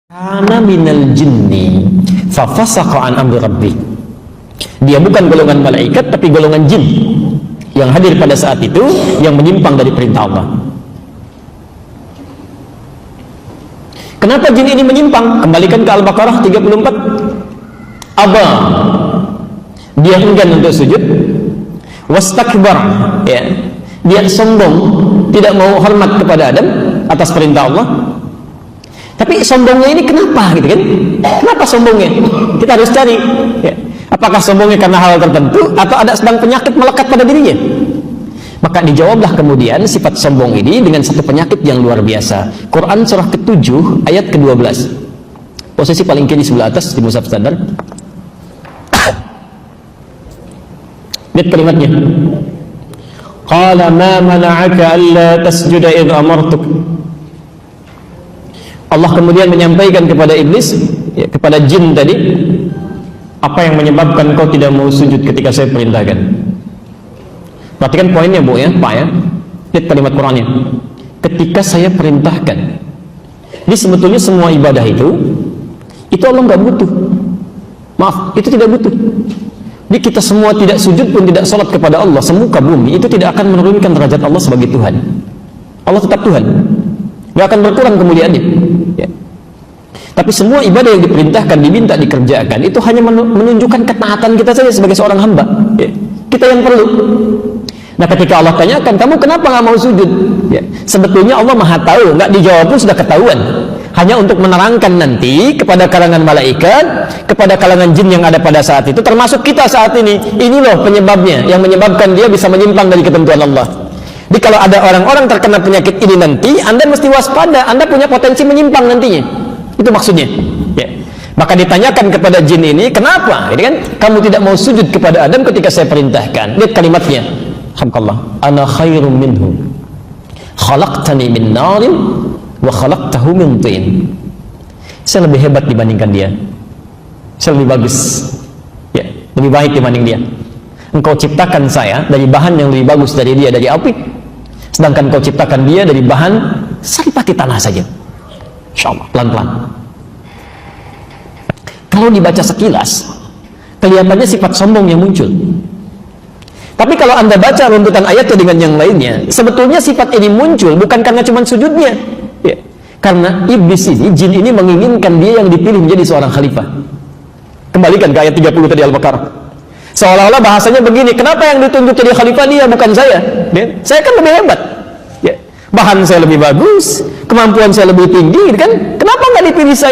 Kana minal jinni fafasaqa an amri rabbi. Dia bukan golongan malaikat tapi golongan jin yang hadir pada saat itu, yang menyimpang dari perintah Allah. Kenapa jin ini menyimpang? Kembalikan ke Al-Baqarah 34. Aba, dia enggan untuk sujud. Wastakbar, ya, dia sombong, tidak mau hormat kepada Adam atas perintah Allah. Tapi sombongnya ini kenapa, gitu kan? Kenapa sombongnya? Kita harus cari, ya. Apakah sombongnya karena hal tertentu atau ada sedang penyakit melekat pada dirinya? Maka dijawablah kemudian sifat sombong ini dengan satu penyakit yang luar biasa. Quran surah ke-7 ayat ke-12. Posisi paling kiri sebelah atas di mushaf standar. Lihat kalimatnya. Qala ma mana'aka alla tasjuda idh amartuk. Allah kemudian menyampaikan kepada iblis, ya, kepada jin tadi, apa yang menyebabkan kau tidak mau sujud ketika saya perintahkan? Perhatikan poinnya, Bu, ya, Pak, ya. Lihat kalimat Qurannya. Ketika saya perintahkan. Ini sebetulnya semua ibadah itu Allah nggak butuh. Maaf, itu tidak butuh. Jadi kita semua tidak sujud pun tidak sholat kepada Allah semuka bumi, itu tidak akan menurunkan derajat Allah sebagai Tuhan. Allah tetap Tuhan, nggak akan berkurang kemuliaannya, ya. Tapi semua ibadah yang diperintahkan, diminta, dikerjakan, itu hanya menunjukkan ketaatan kita saja sebagai seorang hamba, ya. Kita yang perlu. Nah, ketika Allah tanyakan, kamu kenapa nggak mau sujud? Ya, sebetulnya Allah maha tahu, nggak dijawab pun sudah ketahuan. Hanya untuk menerangkan nanti kepada kalangan malaikat, kepada kalangan jin yang ada pada saat itu, termasuk kita saat ini. Ini loh penyebabnya, yang menyebabkan dia bisa menyimpang dari ketentuan Allah. Jadi kalau ada orang-orang terkena penyakit ini nanti, Anda mesti waspada, Anda punya potensi menyimpang nantinya. Itu maksudnya, ya. Maka ditanyakan kepada jin ini, kenapa? Ini kan kamu tidak mau sujud kepada Adam ketika saya perintahkan. Lihat kalimatnya. Alhamdulillah. Ana khairum minhu. Khalaqtani min narin wa khalaqtahu min tin. Saya lebih hebat dibandingkan dia. Saya lebih bagus. Ya, lebih baik dibanding dia. Engkau ciptakan saya dari bahan yang lebih bagus dari dia, dari api. Sedangkan kau ciptakan dia dari bahan saripati tanah saja. Insyaallah, pelan-pelan. Kalau dibaca sekilas, kelihatannya sifat sombong yang muncul. Tapi kalau Anda baca runtutan ayatnya dengan yang lainnya, sebetulnya sifat ini muncul bukan karena cuma sujudnya, ya. Karena iblis ini, jin ini menginginkan dia yang dipilih menjadi seorang khalifah. Kembalikan ke ayat 30 tadi Al-Baqarah. Seolah-olah bahasanya begini, kenapa yang ditunjuk jadi khalifah dia bukan saya? Ya. Saya kan lebih hebat, ya. Bahan saya lebih bagus, kemampuan saya lebih tinggi, kan? Kenapa nggak dipilih saya?